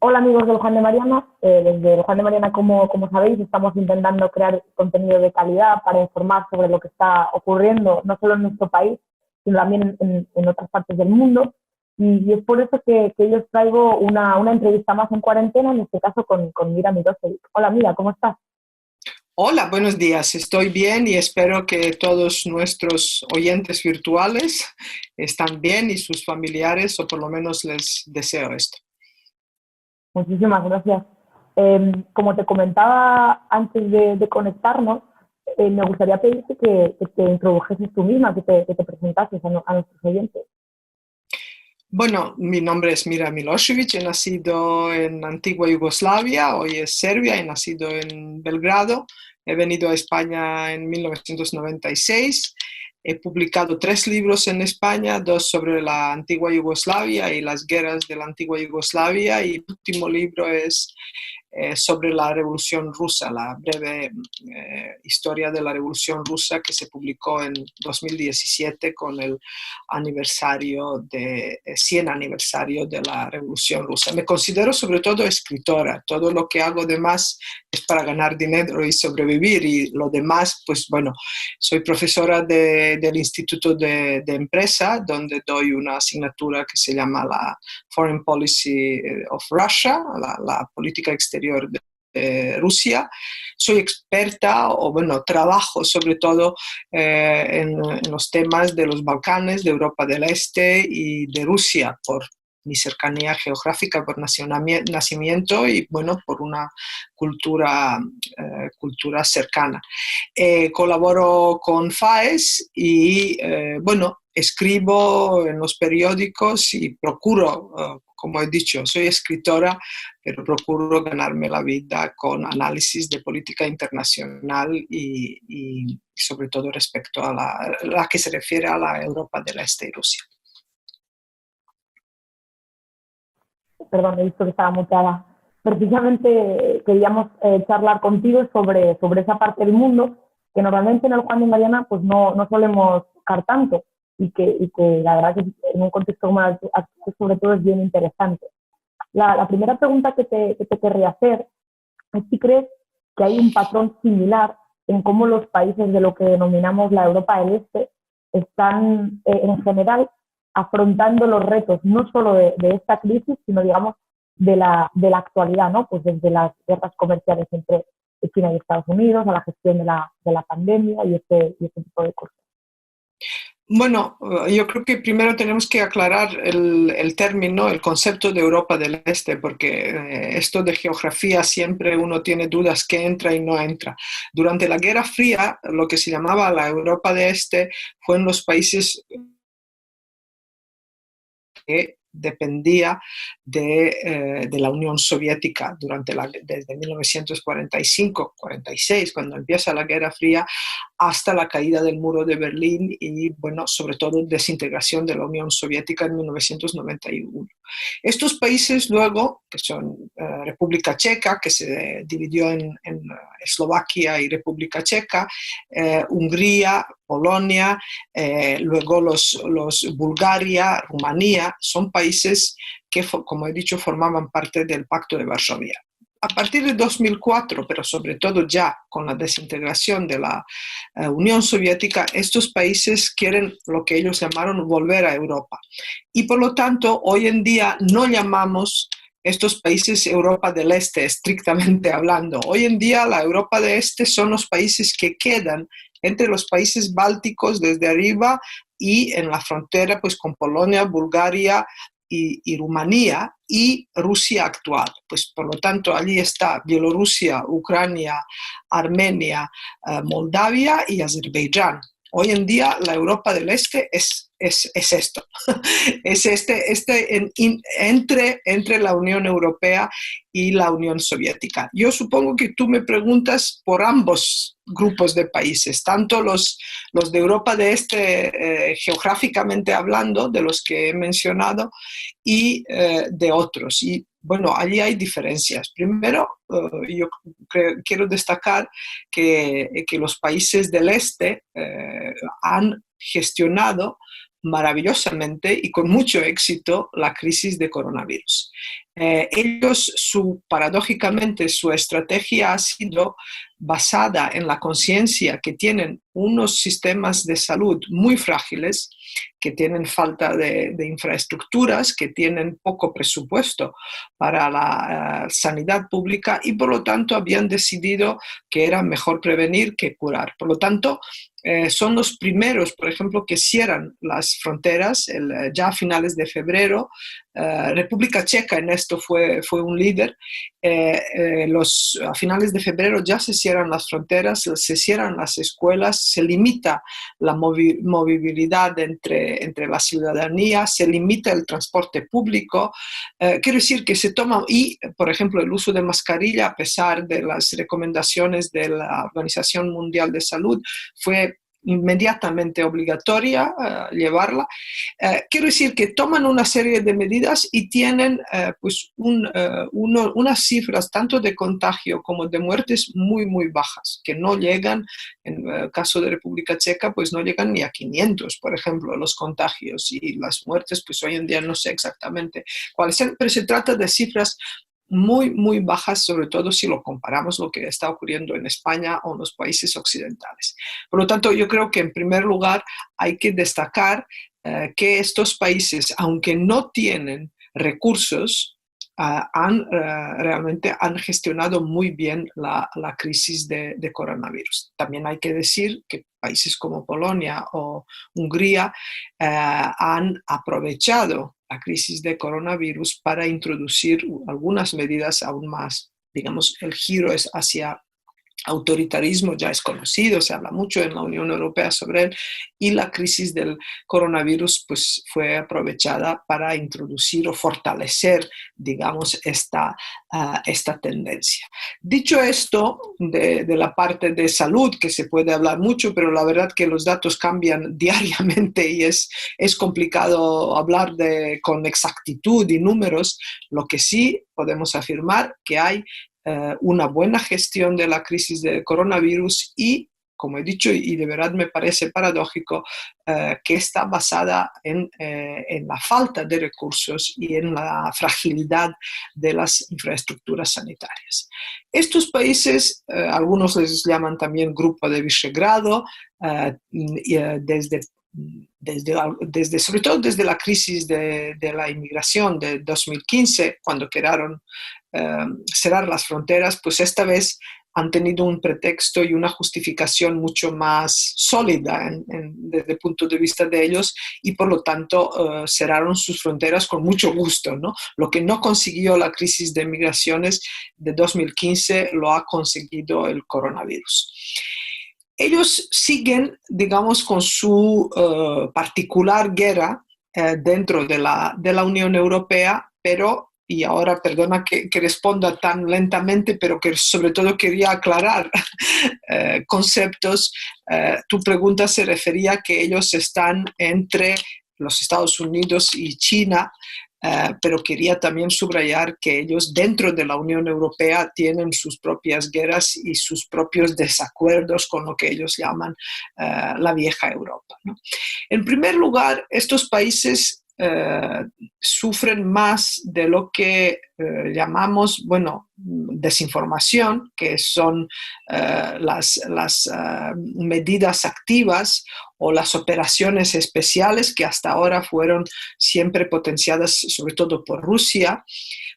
Hola amigos del Juan de Mariana. Desde el Juan de Mariana, como sabéis, estamos intentando crear contenido de calidad para informar sobre lo que está ocurriendo, no solo en nuestro país, sino también en otras partes del mundo. Y es por eso que yo os traigo una entrevista más en cuarentena, en este caso con Mira Mirosevic. Hola Mira, ¿cómo estás? Hola, buenos días. Estoy bien y espero que todos nuestros oyentes virtuales están bien y sus familiares, o por lo menos les deseo esto. Muchísimas gracias. Como te comentaba antes de conectarnos, me gustaría pedirte que te introdujeses tú misma, que te presentases a nuestros oyentes. Bueno, mi nombre es Mira Milosevic, he nacido en antigua Yugoslavia, hoy es Serbia, he nacido en Belgrado, he venido a España en 1996, he publicado 3 libros en España, 2 sobre la antigua Yugoslavia y las guerras de la antigua Yugoslavia, y el último libro es sobre la Revolución Rusa, la breve historia de la Revolución Rusa, que se publicó en 2017 con el aniversario de 100 aniversario de la Revolución Rusa. Me considero sobre todo escritora, todo lo que hago de más es para ganar dinero y sobrevivir, y lo demás, pues bueno, soy profesora del Instituto de Empresa, donde doy una asignatura que se llama la Foreign Policy of Russia, la política exterior Rusia. Soy experta, o bueno, trabajo sobre todo en los temas de los Balcanes, de Europa del Este y de Rusia, por mi cercanía geográfica, por nacimiento y bueno, por una cultura cercana. Colaboro con FAES y bueno, escribo en los periódicos y procuro, como he dicho, soy escritora, pero procuro ganarme la vida con análisis de política internacional y sobre todo respecto a la que se refiere a la Europa del Este y Rusia. Perdón, he visto que estaba muteada. Precisamente queríamos charlar contigo sobre esa parte del mundo que normalmente en el Juan de Mariana pues no solemos tocar tanto y que la verdad que en un contexto como el actual sobre todo es bien interesante. La primera pregunta que te querría hacer es si crees que hay un patrón similar en cómo los países de lo que denominamos la Europa del Este están en general afrontando los retos no solo de esta crisis, sino digamos de la actualidad, ¿no? Pues desde las guerras comerciales entre China y Estados Unidos a la gestión de la pandemia y este tipo de cosas. Bueno, yo creo que primero tenemos que aclarar el término, el concepto de Europa del Este, porque esto de geografía siempre uno tiene dudas que entra y no entra. Durante la Guerra Fría, lo que se llamaba la Europa del Este fue en los países que dependía de la Unión Soviética desde 1945-46, cuando empieza la Guerra Fría, hasta la caída del muro de Berlín y, bueno, sobre todo desintegración de la Unión Soviética en 1991. Estos países luego, que son República Checa, que se dividió en Eslovaquia y República Checa, Hungría, Polonia, luego los Bulgaria, Rumanía, son países que, como he dicho, formaban parte del Pacto de Varsovia. A partir de 2004, pero sobre todo ya con la desintegración de la Unión Soviética, estos países quieren lo que ellos llamaron volver a Europa. Y por lo tanto, hoy en día no llamamos estos países Europa del Este, estrictamente hablando. Hoy en día la Europa del Este son los países que quedan entre los países bálticos desde arriba y en la frontera pues con Polonia, Bulgaria y Rumanía y Rusia actual. Pues por lo tanto allí está Bielorrusia, Ucrania, Armenia, Moldavia y Azerbaiyán. Hoy en día la Europa del Este es esto, es entre la Unión Europea y la Unión Soviética. Yo supongo que tú me preguntas por ambos grupos de países, tanto los de Europa de Este, geográficamente hablando, de los que he mencionado, y de otros. Y bueno, allí hay diferencias. Primero, yo quiero destacar que los países del Este han gestionado maravillosamente y con mucho éxito la crisis de coronavirus. Ellos, paradójicamente, su estrategia ha sido basada en la conciencia que tienen unos sistemas de salud muy frágiles, que tienen falta de infraestructuras, que tienen poco presupuesto para la sanidad pública y por lo tanto habían decidido que era mejor prevenir que curar. Por lo tanto, son los primeros, por ejemplo, que cierran las fronteras ya a finales de febrero. República Checa en esto fue un líder. A finales de febrero ya se cierran las fronteras, se cierran las escuelas, se limita la movilidad entre la ciudadanía, se limita el transporte público. Quiero decir que se toma, y por ejemplo el uso de mascarilla, a pesar de las recomendaciones de la Organización Mundial de Salud, fue inmediatamente obligatoria llevarla. Quiero decir que toman una serie de medidas y tienen pues unas cifras tanto de contagio como de muertes muy, muy bajas, que no llegan, en el caso de República Checa, pues no llegan ni a 500, por ejemplo, los contagios, y las muertes, pues hoy en día no sé exactamente cuáles son, pero se trata de cifras muy, muy bajas, sobre todo si lo comparamos lo que está ocurriendo en España o en los países occidentales. Por lo tanto, yo creo que en primer lugar hay que destacar que estos países, aunque no tienen recursos, realmente han gestionado muy bien la crisis de coronavirus. También hay que decir que países como Polonia o Hungría han aprovechado la crisis de coronavirus para introducir algunas medidas aún más, digamos, el giro es hacia autoritarismo, ya es conocido, se habla mucho en la Unión Europea sobre él, y la crisis del coronavirus pues, fue aprovechada para introducir o fortalecer, digamos, esta tendencia. Dicho esto, de la parte de salud, que se puede hablar mucho, pero la verdad que los datos cambian diariamente y es complicado hablar con exactitud y números. Lo que sí podemos afirmar que hay una buena gestión de la crisis del coronavirus y, como he dicho, y de verdad me parece paradójico, que está basada en la falta de recursos y en la fragilidad de las infraestructuras sanitarias. Estos países, algunos les llaman también Grupo de Visegrado, sobre todo desde la crisis de la inmigración de 2015, cuando quedaron cerrar las fronteras, pues esta vez han tenido un pretexto y una justificación mucho más sólida desde el punto de vista de ellos y por lo tanto cerraron sus fronteras con mucho gusto, ¿no? Lo que no consiguió la crisis de migraciones de 2015 lo ha conseguido el coronavirus. Ellos siguen, digamos, con su particular guerra dentro de la Unión Europea, pero, y ahora perdona que responda tan lentamente, pero que sobre todo quería aclarar conceptos. Tu pregunta se refería a que ellos están entre los Estados Unidos y China, pero quería también subrayar que ellos dentro de la Unión Europea tienen sus propias guerras y sus propios desacuerdos con lo que ellos llaman la vieja Europa, ¿no? En primer lugar, estos países sufren más de lo que llamamos, bueno, desinformación, que son las medidas activas o las operaciones especiales que hasta ahora fueron siempre potenciadas sobre todo por Rusia,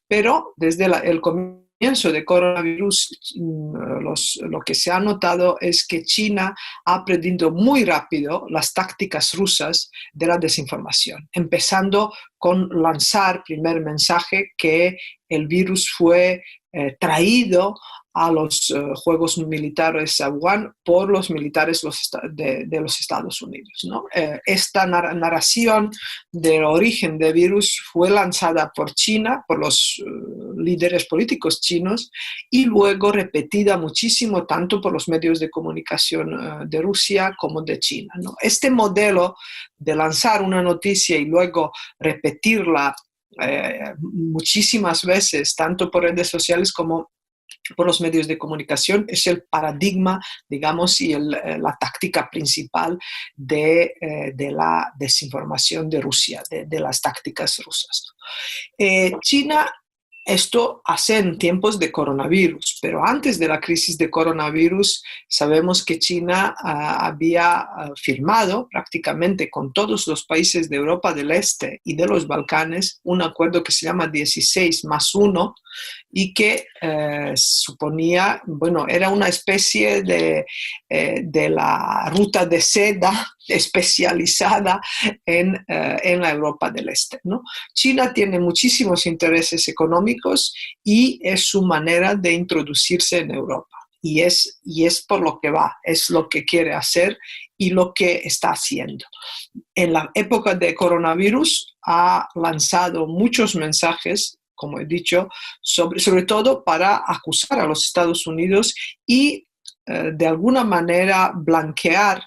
pero desde el comienzo de coronavirus lo que se ha notado es que China ha aprendido muy rápido las tácticas rusas de la desinformación, empezando con lanzar primer mensaje que el virus fue traído a los Juegos Militares a Wuhan por los militares de los Estados Unidos, ¿no? Esta narración del origen del virus fue lanzada por China, por los líderes políticos chinos, y luego repetida muchísimo tanto por los medios de comunicación de Rusia como de China, ¿no? Este modelo de lanzar una noticia y luego repetirla muchísimas veces, tanto por redes sociales como por los medios de comunicación es el paradigma, digamos, y la táctica principal de la desinformación de Rusia, de las tácticas rusas. China, esto hace en tiempos de coronavirus, pero antes de la crisis de coronavirus sabemos que China había firmado prácticamente con todos los países de Europa del Este y de los Balcanes un acuerdo que se llama 16+1 y que suponía, bueno, era una especie de la ruta de seda especializada en la Europa del Este, ¿no? China tiene muchísimos intereses económicos y es su manera de introducirse en Europa. Y es por lo que va, es lo que quiere hacer y lo que está haciendo. En la época de coronavirus ha lanzado muchos mensajes, como he dicho, sobre todo para acusar a los Estados Unidos y de alguna manera blanquear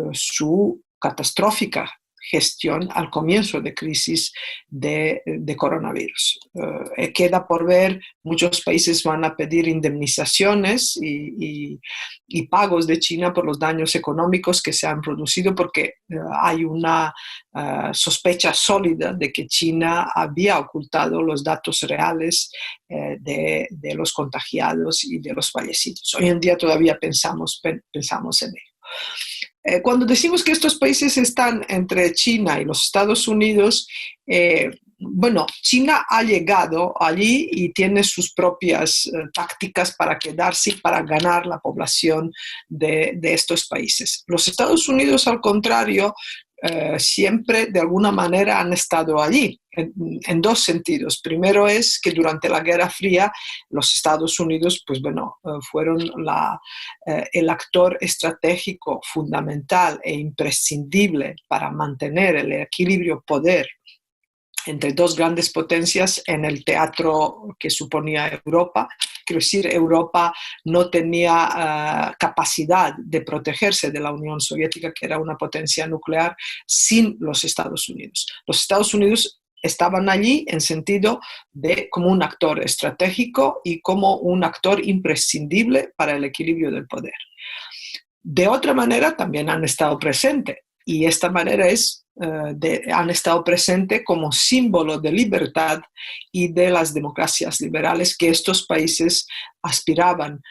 su catastrófica gestión al comienzo de crisis de coronavirus. Queda por ver, muchos países van a pedir indemnizaciones y pagos de China por los daños económicos que se han producido porque hay una sospecha sólida de que China había ocultado los datos reales de los contagiados y de los fallecidos. Hoy en día todavía pensamos en ello. Cuando decimos que estos países están entre China y los Estados Unidos, bueno, China ha llegado allí y tiene sus propias tácticas para quedarse y para ganar la población de estos países. Los Estados Unidos, al contrario, siempre de alguna manera han estado allí, en dos sentidos. Primero es que durante la Guerra Fría los Estados Unidos, pues bueno, fueron el actor estratégico fundamental e imprescindible para mantener el equilibrio poder entre dos grandes potencias en el teatro que suponía Europa. Quiero decir, Europa no tenía capacidad de protegerse de la Unión Soviética, que era una potencia nuclear, sin los Estados Unidos. Los Estados Unidos estaban allí en sentido de como un actor estratégico y como un actor imprescindible para el equilibrio del poder. De otra manera, también han estado presentes, y esta manera han estado presentes como símbolo de libertad y de las democracias liberales que estos países aspiraban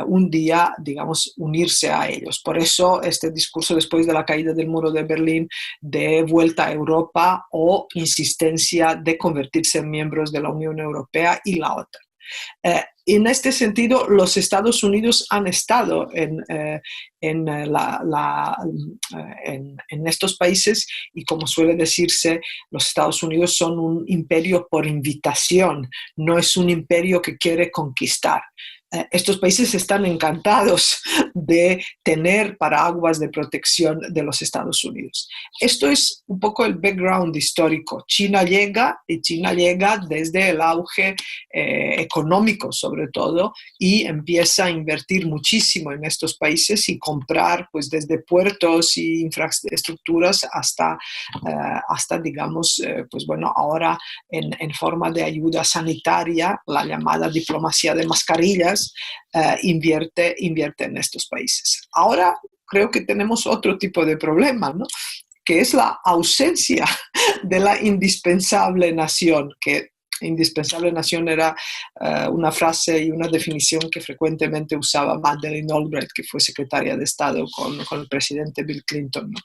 un día, digamos, unirse a ellos. Por eso este discurso después de la caída del muro de Berlín de vuelta a Europa o insistencia de convertirse en miembros de la Unión Europea y la OTAN. En este sentido, los Estados Unidos han estado en estos países y, como suele decirse, los Estados Unidos son un imperio por invitación, no es un imperio que quiere conquistar. Estos países están encantados de tener paraguas de protección de los Estados Unidos. Esto es un poco el background histórico. China llega desde el auge económico, sobre todo, y empieza a invertir muchísimo en estos países y comprar, pues, desde puertos y infraestructuras hasta digamos, pues bueno, ahora en forma de ayuda sanitaria, la llamada diplomacia de mascarillas, invierte en estos países. Ahora creo que tenemos otro tipo de problema, ¿no? Que es la ausencia de la indispensable nación, que indispensable nación era una frase y una definición que frecuentemente usaba Madeleine Albright, que fue secretaria de Estado con el presidente Bill Clinton, ¿no?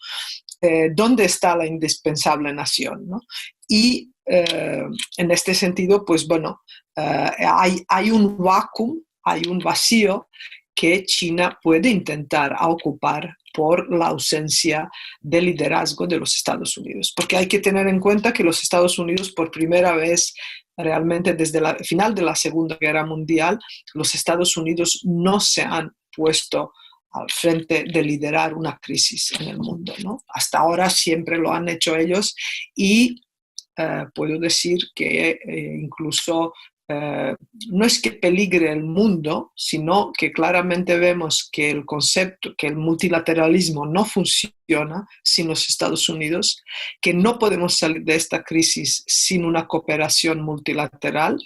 ¿Dónde está la indispensable nación, ¿no? Y en este sentido, pues bueno, hay un vácuum, hay un vacío que China puede intentar ocupar por la ausencia de liderazgo de los Estados Unidos. Porque hay que tener en cuenta que los Estados Unidos, por primera vez realmente desde el final de la Segunda Guerra Mundial, los Estados Unidos no se han puesto al frente de liderar una crisis en el mundo, ¿no? Hasta ahora siempre lo han hecho ellos y puedo decir que incluso no es que peligre el mundo, sino que claramente vemos que el concepto, que el multilateralismo no funciona sin los Estados Unidos, que no podemos salir de esta crisis sin una cooperación multilateral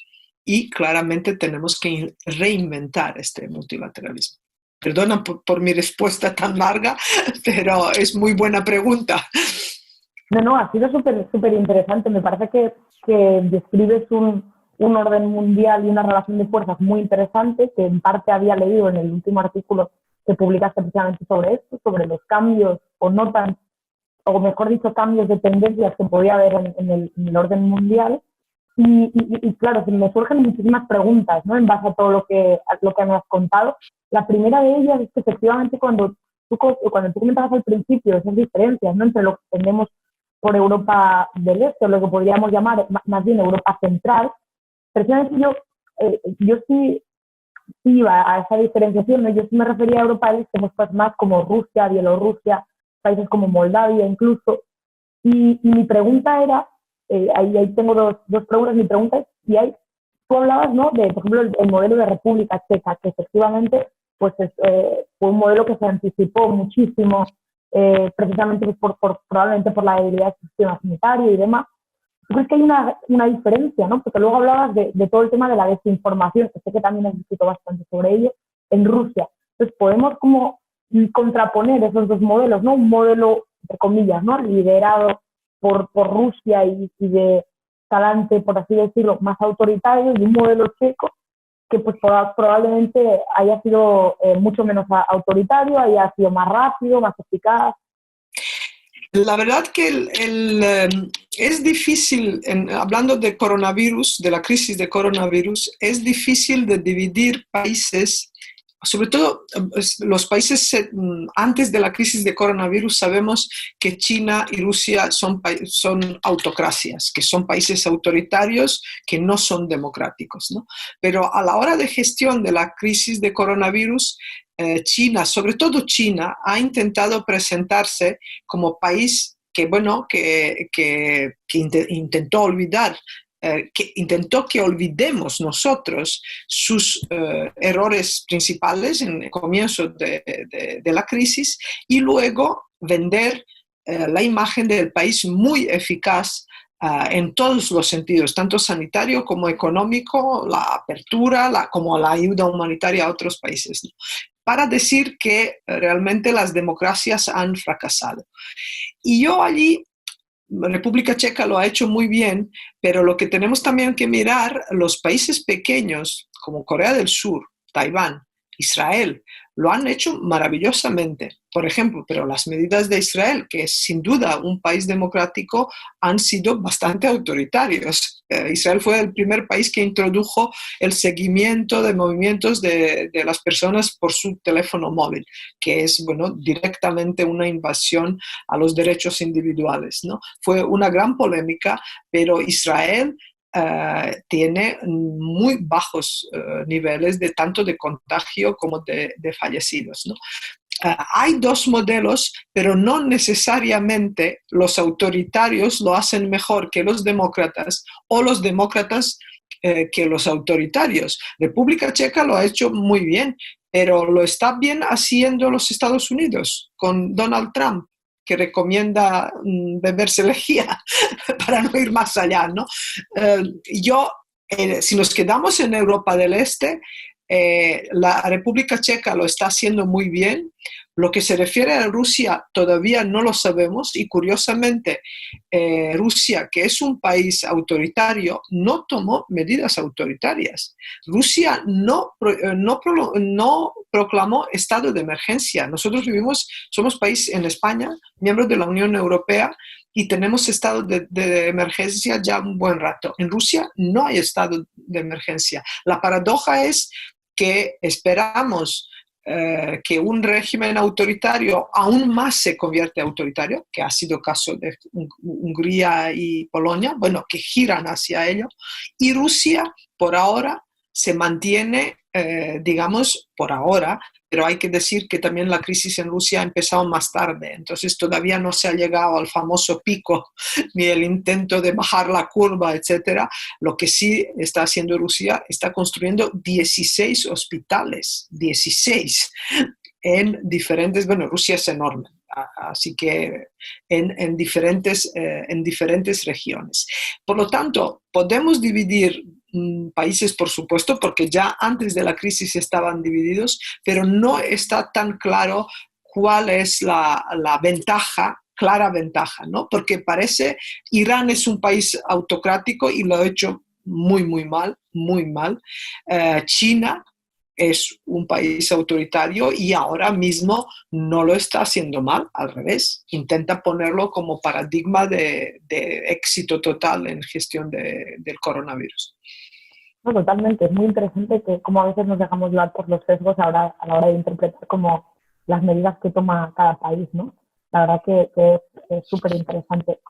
y claramente tenemos que reinventar este multilateralismo. Perdona por mi respuesta tan larga, pero es muy buena pregunta. No, ha sido súper interesante. Me parece que describes un orden mundial y una relación de fuerzas muy interesante, que en parte había leído en el último artículo que publicaste precisamente sobre esto, sobre los cambios o no tan, o mejor dicho, cambios de tendencias que podía haber en el orden mundial. Y claro, me surgen muchísimas preguntas, ¿no? En base a todo lo que me has contado. La primera de ellas es que efectivamente cuando tú comentabas al principio esas diferencias, ¿no? Entre lo que tenemos por Europa del Este, o lo que podríamos llamar más bien Europa Central, precisamente yo sí iba a esa diferenciación, ¿no? Yo sí me refería a Europa del Este, pues más como Rusia, Bielorrusia, países como Moldavia incluso, y mi pregunta era, ahí tengo dos preguntas, mi pregunta es, si hay, tú hablabas, ¿no? De, por ejemplo, el modelo de República Checa, que efectivamente pues fue un modelo que se anticipó muchísimo, precisamente probablemente por la debilidad del sistema sanitario y demás. ¿Tú crees que hay una diferencia, ¿no? Porque luego hablabas de todo el tema de la desinformación, que sé que también has escrito bastante sobre ello, en Rusia. Entonces, podemos como contraponer esos dos modelos, ¿no? Un modelo, entre comillas, ¿no? Liderado por Rusia y de talante, por así decirlo, más autoritario, y un modelo checo que pues probablemente haya sido mucho menos autoritario, haya sido más rápido, más eficaz. La verdad que es difícil, hablando de coronavirus, de la crisis de coronavirus, es difícil de dividir países, sobre todo los países antes de la crisis de coronavirus. Sabemos que China y Rusia son autocracias, que son países autoritarios que no son democráticos, ¿no? Pero a la hora de gestión de la crisis de coronavirus, China, sobre todo China, ha intentado presentarse como país que, bueno, que intentó olvidar, que intentó que olvidemos nosotros sus errores principales en el comienzo de la crisis, y luego vender la imagen del país muy eficaz en todos los sentidos, tanto sanitario como económico, la apertura, como la ayuda humanitaria a otros países, ¿no? Para decir que realmente las democracias han fracasado. Y yo allí, República Checa lo ha hecho muy bien, pero lo que tenemos también que mirar, los países pequeños como Corea del Sur, Taiwán, Israel, lo han hecho maravillosamente, por ejemplo, pero las medidas de Israel, que es sin duda un país democrático, han sido bastante autoritarios. Israel fue el primer país que introdujo el seguimiento de movimientos de las personas por su teléfono móvil, que es, bueno, directamente una invasión a los derechos individuales, ¿no? Fue una gran polémica, pero Israel tiene muy bajos niveles de tanto de contagio como de fallecidos, ¿no? Hay dos modelos, pero no necesariamente los autoritarios lo hacen mejor que los demócratas o los demócratas que los autoritarios. República Checa lo ha hecho muy bien, pero lo está bien haciendo los Estados Unidos con Donald Trump, que recomienda beberse lejía para no ir más allá, ¿no? Si nos quedamos en Europa del Este, la República Checa lo está haciendo muy bien. Lo que se refiere a Rusia todavía no lo sabemos, y curiosamente Rusia, que es un país autoritario, no tomó medidas autoritarias. Rusia no proclamó estado de emergencia. Nosotros somos país en España, miembros de la Unión Europea, y tenemos estado de emergencia ya un buen rato. En Rusia no hay estado de emergencia. La paradoja es que esperamos que un régimen autoritario aún más se convierte autoritario, que ha sido caso de Hungría y Polonia, bueno, que giran hacia ello, y Rusia por ahora se mantiene, digamos, por ahora, pero hay que decir que también la crisis en Rusia ha empezado más tarde, entonces todavía no se ha llegado al famoso pico, ni el intento de bajar la curva, etcétera. Lo que sí está haciendo Rusia, está construyendo 16 hospitales, 16, en diferentes, bueno, Rusia es enorme, así que en diferentes regiones. Por lo tanto, podemos dividir países, por supuesto, porque ya antes de la crisis estaban divididos, pero no está tan claro cuál es la ventaja, clara ventaja, ¿no? Porque parece, Irán es un país autocrático y lo ha hecho muy, muy mal, muy mal. China es un país autoritario y ahora mismo no lo está haciendo mal, al revés, intenta ponerlo como paradigma de éxito total en gestión del coronavirus. No, totalmente, es muy interesante que como a veces nos dejamos llevar por los sesgos a la hora de interpretar como las medidas que toma cada país, ¿no? La verdad que es súper interesante.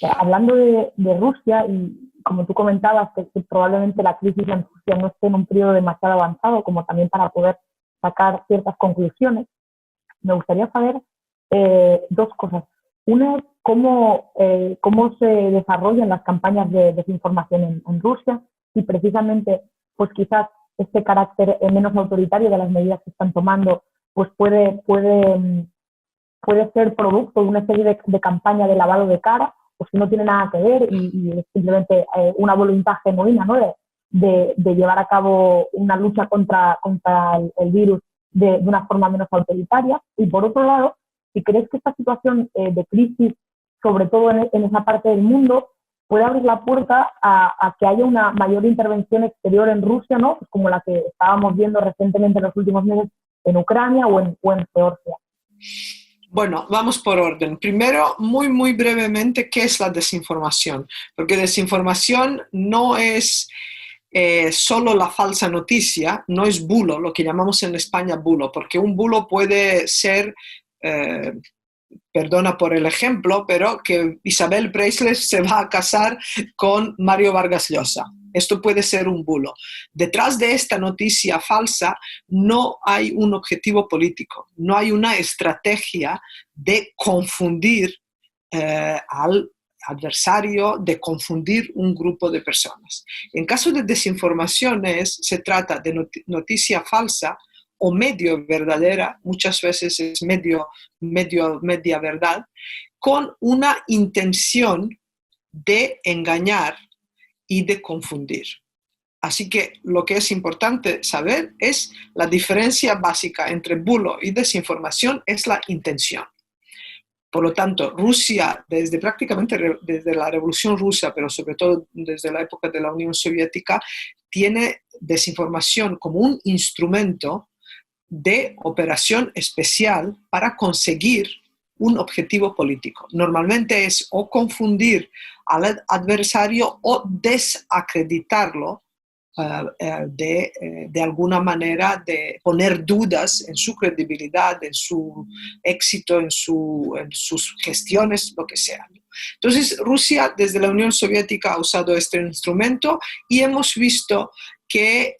Hablando de Rusia, y como tú comentabas, que probablemente la crisis en Rusia no esté en un periodo demasiado avanzado como también para poder sacar ciertas conclusiones, me gustaría saber dos cosas. Una es cómo se desarrollan las campañas de desinformación en Rusia y precisamente, pues quizás este carácter menos autoritario de las medidas que están tomando, pues puede ser producto de una serie de campaña de lavado de cara, o si no tiene nada que ver y es simplemente una voluntad genuina, ¿no? de llevar a cabo una lucha contra el virus de una forma menos autoritaria. Y por otro lado, si crees que esta situación de crisis, sobre todo en esa parte del mundo, puede abrir la puerta a que haya una mayor intervención exterior en Rusia, ¿no? Pues como la que estábamos viendo recientemente en los últimos meses en Ucrania o en Georgia. Bueno, vamos por orden. Primero, muy, muy brevemente, ¿qué es la desinformación? Porque desinformación no es solo la falsa noticia, no es bulo, lo que llamamos en España bulo, porque un bulo puede ser, perdona por el ejemplo, pero que Isabel Preisler se va a casar con Mario Vargas Llosa. Esto puede ser un bulo. Detrás de esta noticia falsa no hay un objetivo político, no hay una estrategia de confundir al adversario, de confundir un grupo de personas. En caso de desinformaciones, se trata de noticia falsa o medio verdadera, muchas veces es media verdad, con una intención de engañar y de confundir. Así que lo que es importante saber es la diferencia básica entre bulo y desinformación es la intención. Por lo tanto, Rusia, prácticamente desde la Revolución Rusa, pero sobre todo desde la época de la Unión Soviética, tiene desinformación como un instrumento de operación especial para conseguir un objetivo político. Normalmente es o confundir al adversario o desacreditarlo de alguna manera, de poner dudas en su credibilidad, en su éxito, en sus gestiones, lo que sea. Entonces, Rusia desde la Unión Soviética ha usado este instrumento y hemos visto que,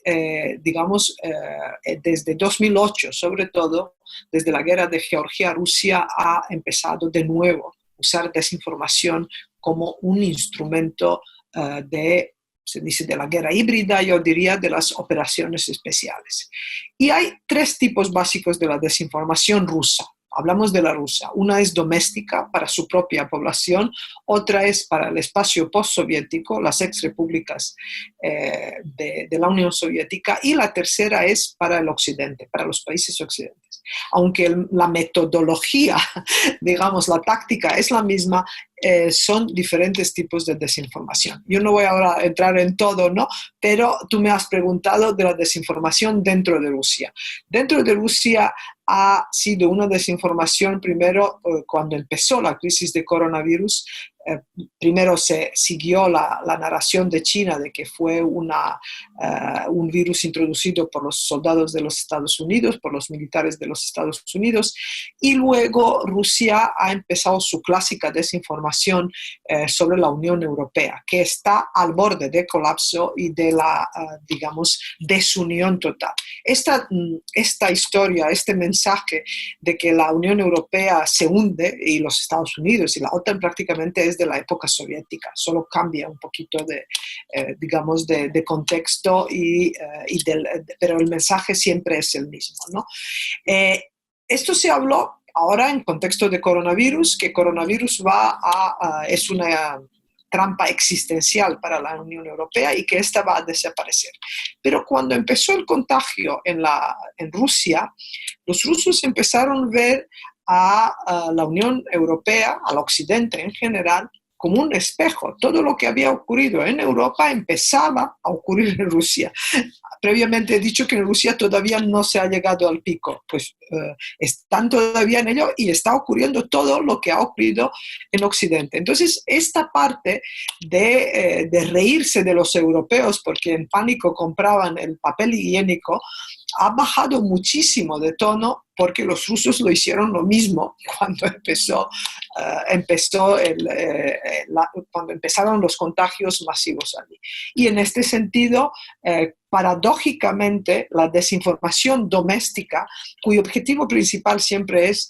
desde 2008, sobre todo, desde la guerra de Georgia, Rusia ha empezado de nuevo a usar desinformación como un instrumento se dice de la guerra híbrida, yo diría de las operaciones especiales. Y hay tres tipos básicos de la desinformación rusa. Hablamos de la rusa. Una es doméstica para su propia población, otra es para el espacio postsoviético, las exrepúblicas de la Unión Soviética, y la tercera es para el occidente, para los países occidentales. Aunque la metodología, digamos, la táctica es la misma, son diferentes tipos de desinformación. Yo no voy ahora a entrar en todo, ¿no? Pero tú me has preguntado de la desinformación dentro de Rusia. Dentro de Rusia ha sido una desinformación primero cuando empezó la crisis de coronavirus. Primero se siguió la narración de China de que fue un virus introducido por los soldados de los Estados Unidos, por los militares de los Estados Unidos, y luego Rusia ha empezado su clásica desinformación sobre la Unión Europea, que está al borde de colapso y de la, desunión total. Esta historia, este mensaje de que la Unión Europea se hunde y los Estados Unidos y la OTAN prácticamente es de la época soviética, solo cambia un poquito de contexto, pero el mensaje siempre es el mismo, ¿no? Esto se habló ahora en contexto de coronavirus, que coronavirus es una trampa existencial para la Unión Europea y que esta va a desaparecer. Pero cuando empezó el contagio en Rusia, los rusos empezaron a ver a la Unión Europea, al Occidente en general, como un espejo. Todo lo que había ocurrido en Europa empezaba a ocurrir en Rusia. Previamente he dicho que en Rusia todavía no se ha llegado al pico, pues están todavía en ello y está ocurriendo todo lo que ha ocurrido en Occidente. Entonces, esta parte de reírse de los europeos porque en pánico compraban el papel higiénico ha bajado muchísimo de tono porque los rusos lo hicieron lo mismo cuando cuando empezaron los contagios masivos allí. Y en este sentido, paradójicamente, la desinformación doméstica, cuyo objetivo principal siempre es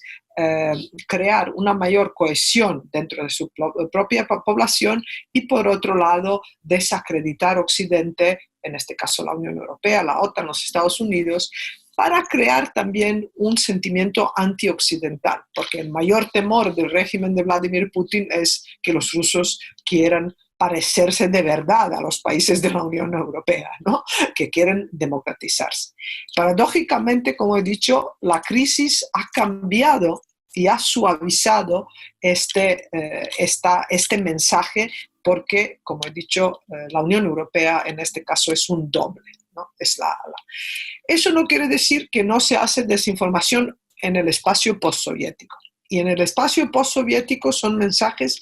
crear una mayor cohesión dentro de su propia población y, por otro lado, desacreditar Occidente, en este caso la Unión Europea, la OTAN, los Estados Unidos, para crear también un sentimiento antioccidental, porque el mayor temor del régimen de Vladimir Putin es que los rusos quieran parecerse de verdad a los países de la Unión Europea, ¿no? Que quieren democratizarse. Paradójicamente, como he dicho, la crisis ha cambiado y ha suavizado este mensaje porque, como he dicho, la Unión Europea en este caso es un doble, ¿no? Eso no quiere decir que no se hace desinformación en el espacio postsoviético. Y en el espacio postsoviético son mensajes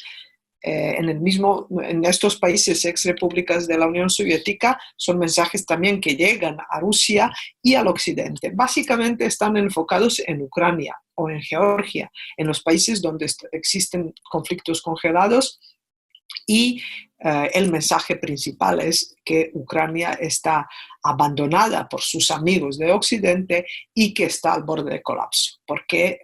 en estos países ex-repúblicas de la Unión Soviética, son mensajes también que llegan a Rusia y al Occidente. Básicamente están enfocados en Ucrania o en Georgia, en los países donde existen conflictos congelados. Y el mensaje principal es que Ucrania está abandonada por sus amigos de Occidente y que está al borde de colapso. Porque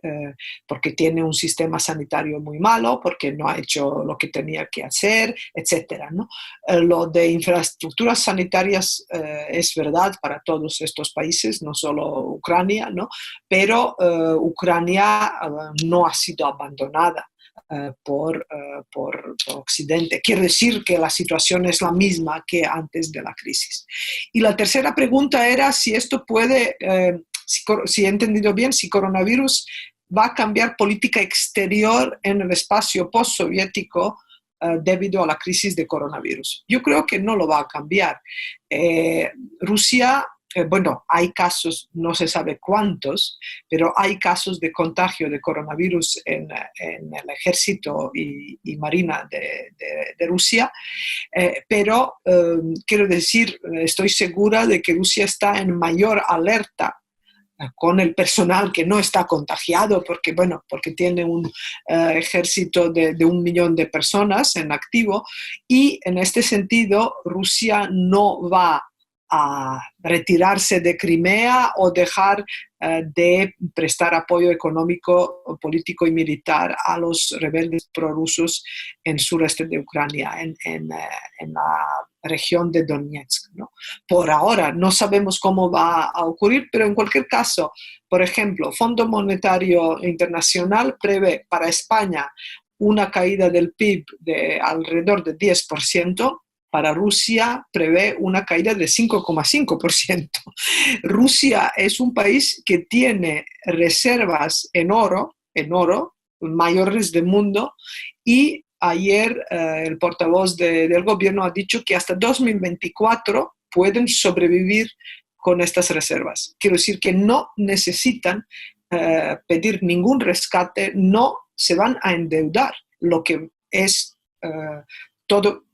tiene un sistema sanitario muy malo, porque no ha hecho lo que tenía que hacer, etc., ¿no? Lo de infraestructuras sanitarias es verdad para todos estos países, no solo Ucrania, ¿no? Pero Ucrania no ha sido abandonada por Occidente. Quiero decir que la situación es la misma que antes de la crisis. Y la tercera pregunta era si esto puede, si he entendido bien, si coronavirus va a cambiar política exterior en el espacio postsoviético debido a la crisis de coronavirus. Yo creo que no lo va a cambiar. Rusia, bueno, hay casos, no se sabe cuántos, pero hay casos de contagio de coronavirus en el ejército y marina de Rusia, pero quiero decir, estoy segura de que Rusia está en mayor alerta con el personal que no está contagiado, porque tiene un ejército de 1 millón de personas en activo, y en este sentido Rusia no va a retirarse de Crimea o dejar de prestar apoyo económico, político y militar a los rebeldes prorrusos en sureste de Ucrania, en la región de Donetsk, ¿no? Por ahora no sabemos cómo va a ocurrir, pero en cualquier caso, por ejemplo, Fondo Monetario Internacional prevé para España una caída del PIB de alrededor de 10%, para Rusia prevé una caída de 5,5%. Rusia es un país que tiene reservas en oro, mayores del mundo, y ayer el portavoz del gobierno ha dicho que hasta 2024 pueden sobrevivir con estas reservas. Quiero decir que no necesitan pedir ningún rescate, no se van a endeudar, lo que es todo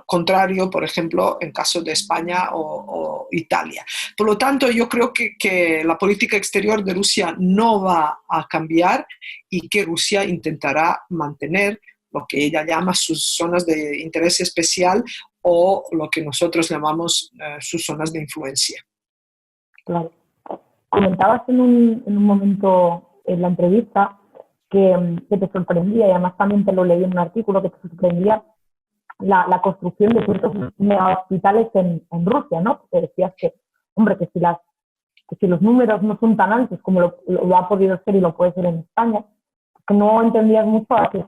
contrario, por ejemplo, en caso de España o Italia. Por lo tanto, yo creo que la política exterior de Rusia no va a cambiar y que Rusia intentará mantener lo que ella llama sus zonas de interés especial o lo que nosotros llamamos sus zonas de influencia. Claro. Comentabas en un momento en la entrevista que te sorprendía, y además también te lo leí en un artículo, que te sorprendía la construcción de ciertos hospitales en Rusia, ¿no? Porque decías que, hombre, que si los números no son tan altos como lo ha podido ser y lo puede ser en España, que no entendías mucho a qué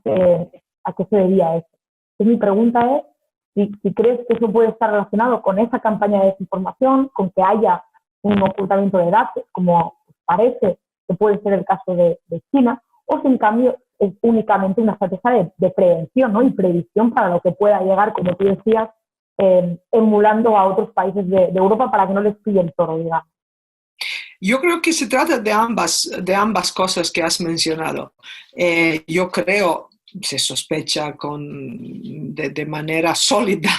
se debía eso. Entonces, mi pregunta es si crees que eso puede estar relacionado con esa campaña de desinformación, con que haya un ocultamiento de datos, como parece que puede ser el caso de China, o si en cambio es únicamente una estrategia de prevención, ¿no? Y previsión para lo que pueda llegar, como tú decías, emulando a otros países de Europa para que no les pille el toro, digamos. Yo creo que se trata de ambas cosas que has mencionado. Yo creo, se sospecha de manera sólida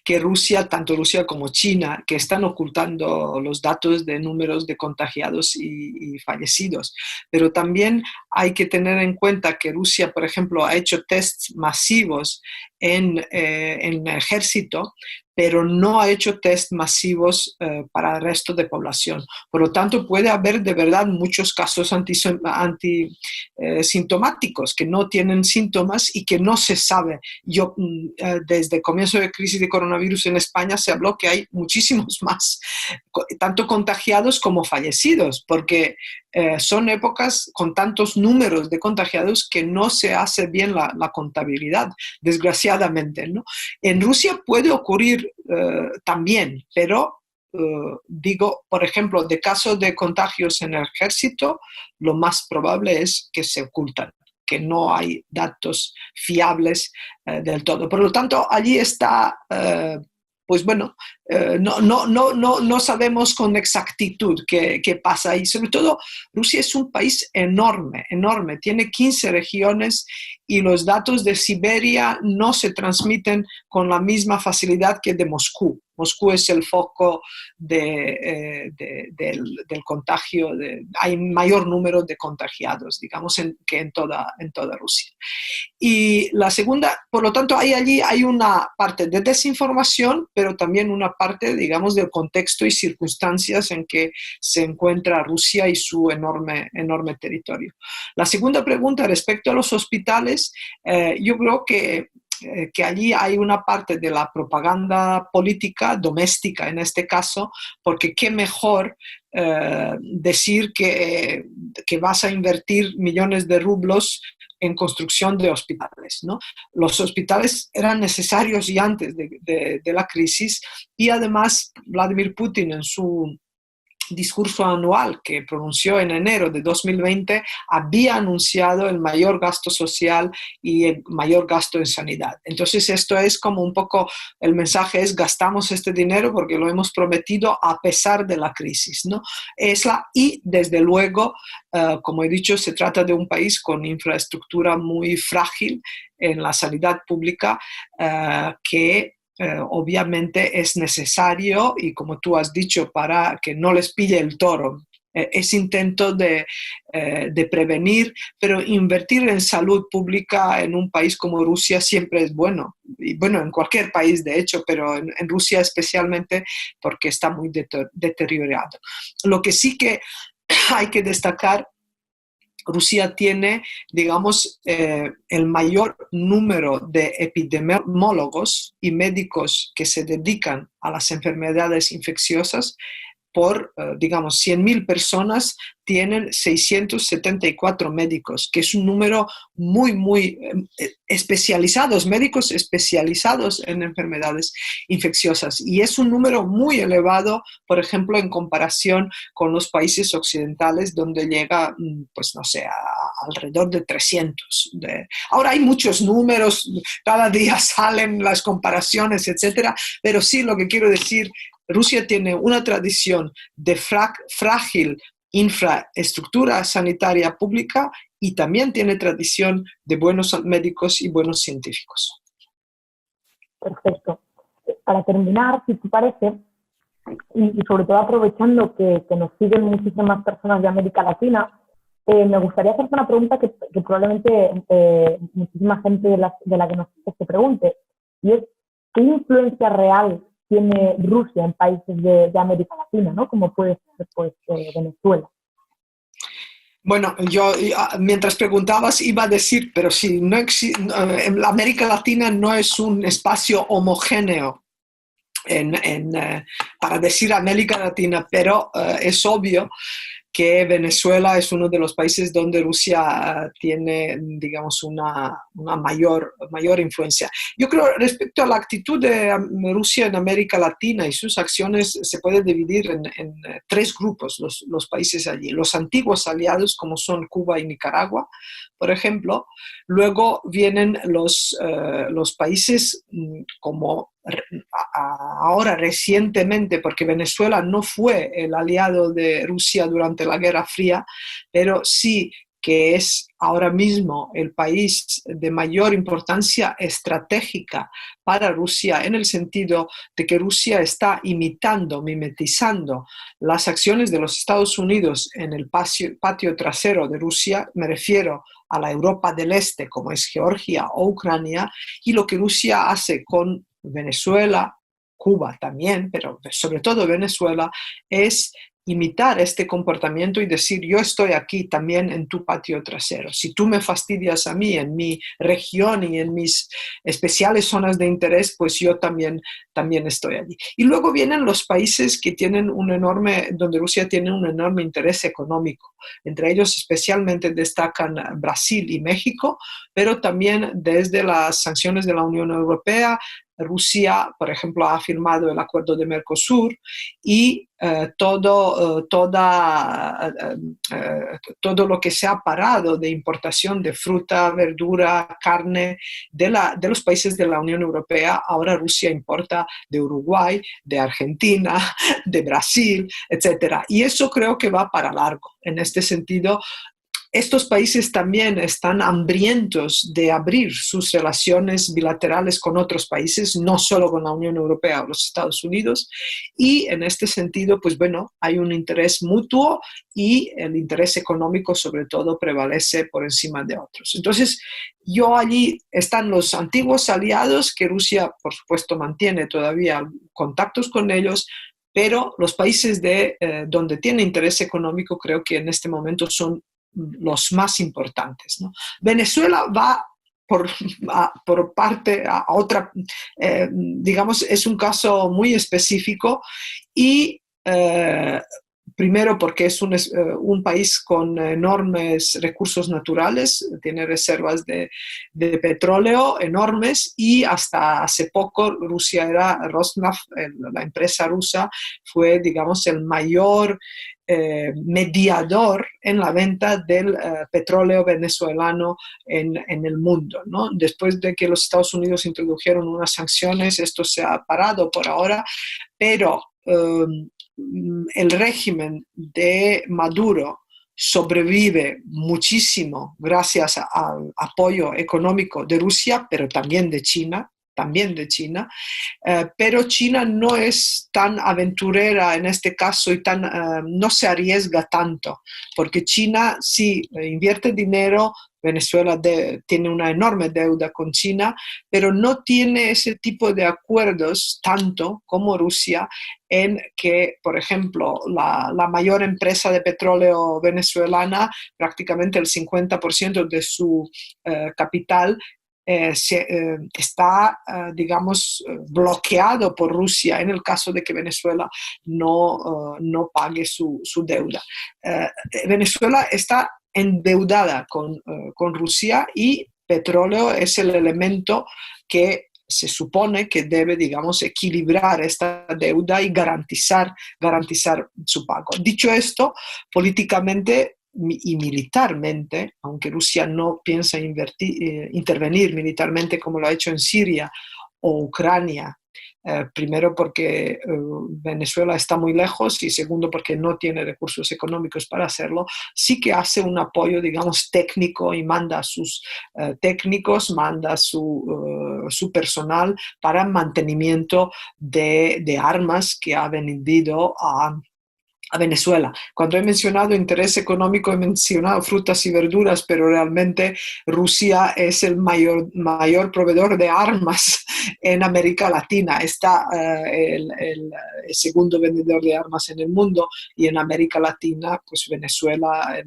que Rusia, tanto Rusia como China, que están ocultando los datos de números de contagiados y fallecidos. Pero también hay que tener en cuenta que Rusia, por ejemplo, ha hecho tests masivos en el ejército, pero no ha hecho test masivos para el resto de población. Por lo tanto, puede haber de verdad muchos casos sintomáticos que no tienen síntomas y que no se sabe. Desde el comienzo de crisis de coronavirus en España se habló que hay muchísimos más, tanto contagiados como fallecidos, porque son épocas con tantos números de contagiados que no se hace bien la contabilidad, desgraciadamente, ¿no? En Rusia puede ocurrir también, pero digo, por ejemplo, de casos de contagios en el ejército, lo más probable es que se ocultan, que no hay datos fiables del todo. Por lo tanto, allí está, pues bueno, no sabemos con exactitud qué pasa. Y sobre todo, Rusia es un país enorme, enorme. Tiene 15 regiones y los datos de Siberia no se transmiten con la misma facilidad que de Moscú. Moscú es el foco del contagio, hay mayor número de contagiados, digamos, que en toda Rusia. Y la segunda, por lo tanto, allí hay una parte de desinformación, pero también una parte, digamos, del contexto y circunstancias en que se encuentra Rusia y su enorme territorio. La segunda pregunta respecto a los hospitales, yo creo que allí hay una parte de la propaganda política, doméstica en este caso, porque qué mejor decir que vas a invertir millones de rublos en construcción de hospitales, ¿no? Los hospitales eran necesarios ya antes de la crisis y además Vladimir Putin en su discurso anual que pronunció en enero de 2020 había anunciado el mayor gasto social y el mayor gasto en sanidad. Entonces esto es como un poco, el mensaje es gastamos este dinero porque lo hemos prometido a pesar de la crisis, ¿no? Y desde luego, como he dicho, se trata de un país con infraestructura muy frágil en la sanidad pública que obviamente es necesario y como tú has dicho para que no les pille el toro ese intento de prevenir, pero invertir en salud pública en un país como Rusia siempre es bueno, y bueno, en cualquier país de hecho, pero en Rusia especialmente porque está muy deteriorado. Lo que sí que hay que destacar, Rusia tiene, digamos, el mayor número de epidemiólogos y médicos que se dedican a las enfermedades infecciosas. Por, digamos, 100.000 personas tienen 674 médicos, que es un número muy especializados, médicos especializados en enfermedades infecciosas. Y es un número muy elevado, por ejemplo, en comparación con los países occidentales, donde llega, pues no sé, alrededor de 300. Ahora hay muchos números, cada día salen las comparaciones, etcétera, pero sí lo que quiero decir, Rusia tiene una tradición de frágil infraestructura sanitaria pública y también tiene tradición de buenos médicos y buenos científicos. Perfecto. Para terminar, si te parece, y sobre todo aprovechando que nos siguen muchísimas personas de América Latina, me gustaría hacerte una pregunta que probablemente muchísima gente de la que nos se pregunte, y es, ¿qué influencia real tiene Rusia en países de América Latina, ¿no? Como puede ser pues, Venezuela? Bueno, yo mientras preguntabas iba a decir, pero si no en la América Latina no es un espacio homogéneo para decir América Latina, pero es obvio que Venezuela es uno de los países donde Rusia tiene, digamos, una mayor influencia. Yo creo, respecto a la actitud de Rusia en América Latina y sus acciones, se puede dividir en tres grupos los países allí. Los antiguos aliados, como son Cuba y Nicaragua, por ejemplo. Luego vienen los países como ahora recientemente, porque Venezuela no fue el aliado de Rusia durante la Guerra Fría, pero sí que es ahora mismo el país de mayor importancia estratégica para Rusia, en el sentido de que Rusia está mimetizando las acciones de los Estados Unidos en el patio trasero de Rusia. Me refiero a la Europa del Este, como es Georgia o Ucrania, y lo que Rusia hace con Venezuela, Cuba también, pero sobre todo Venezuela, es imitar este comportamiento y decir: yo estoy aquí también en tu patio trasero. Si tú me fastidias a mí en mi región y en mis especiales zonas de interés, pues yo también estoy allí. Y luego vienen los países que tienen donde Rusia tiene un enorme interés económico. Entre ellos especialmente destacan Brasil y México, pero también desde las sanciones de la Unión Europea, Rusia, por ejemplo, ha firmado el acuerdo de Mercosur y todo lo que se ha parado de importación de fruta, verdura, carne de los países de la Unión Europea, ahora Rusia importa de Uruguay, de Argentina, de Brasil, etc. Y eso creo que va para largo. En este sentido, estos países también están hambrientos de abrir sus relaciones bilaterales con otros países, no solo con la Unión Europea o los Estados Unidos, y en este sentido, pues bueno, hay un interés mutuo y el interés económico sobre todo prevalece por encima de otros. Entonces, allí están los antiguos aliados que Rusia, por supuesto, mantiene todavía contactos con ellos, pero los países donde tiene interés económico creo que en este momento son los más importantes, ¿no? Venezuela va por parte a otra, digamos, es un caso muy específico y primero porque es un país con enormes recursos naturales, tiene reservas de petróleo enormes y hasta hace poco Rosneft, la empresa rusa, fue, digamos, el mayor mediador en la venta del petróleo venezolano en el mundo, ¿no? Después de que los Estados Unidos introdujeron unas sanciones, esto se ha parado por ahora, pero el régimen de Maduro sobrevive muchísimo gracias al apoyo económico de Rusia, pero también de China, pero China no es tan aventurera en este caso y no se arriesga tanto, porque China sí invierte dinero. Venezuela tiene una enorme deuda con China, pero no tiene ese tipo de acuerdos tanto como Rusia, en que, por ejemplo, la mayor empresa de petróleo venezolana, prácticamente el 50% de su capital, está, digamos, bloqueado por Rusia en el caso de que Venezuela no pague su deuda. Venezuela está endeudada con Rusia y petróleo es el elemento que se supone que debe, digamos, equilibrar esta deuda y garantizar su pago. Dicho esto, políticamente y militarmente, aunque Rusia no piensa intervenir militarmente como lo ha hecho en Siria o Ucrania, primero porque Venezuela está muy lejos y segundo porque no tiene recursos económicos para hacerlo, sí que hace un apoyo, digamos, técnico y manda a sus técnicos, manda su personal para mantenimiento de armas que ha vendido a Venezuela. Cuando he mencionado interés económico, he mencionado frutas y verduras, pero realmente Rusia es el mayor proveedor de armas en América Latina. Está el segundo vendedor de armas en el mundo y en América Latina, pues Venezuela,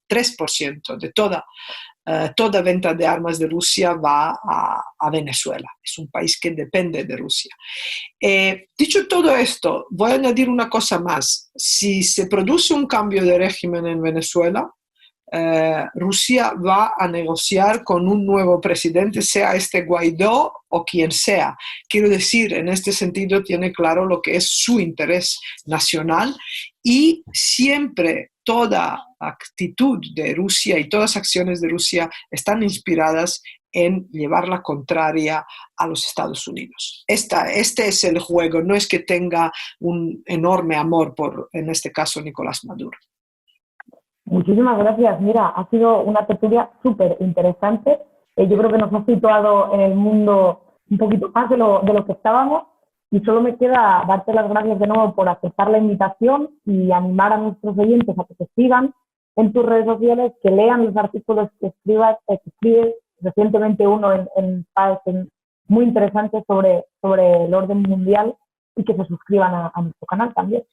3% de toda venta de armas de Rusia va a Venezuela. Es un país que depende de Rusia. Dicho todo esto, voy a añadir una cosa más. Si se produce un cambio de régimen en Venezuela, Rusia va a negociar con un nuevo presidente, sea este Guaidó o quien sea. Quiero decir, en este sentido tiene claro lo que es su interés nacional y siempre toda actitud de Rusia y todas las acciones de Rusia están inspiradas en llevar la contraria a los Estados Unidos. Este es el juego, no es que tenga un enorme amor por, en este caso, Nicolás Maduro. Muchísimas gracias. Mira, ha sido una tertulia súper interesante. Yo creo que nos ha situado en el mundo un poquito más de lo que estábamos y solo me queda darte las gracias de nuevo por aceptar la invitación y animar a nuestros oyentes a que te sigan en tus redes sociales, que lean los artículos que escribes recientemente uno en Science muy interesante sobre el orden mundial y que se suscriban a nuestro canal también.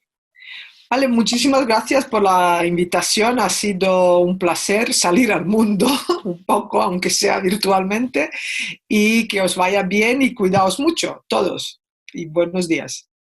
Vale, muchísimas gracias por la invitación. Ha sido un placer salir al mundo un poco, aunque sea virtualmente, y que os vaya bien y cuidaos mucho, todos. Y buenos días.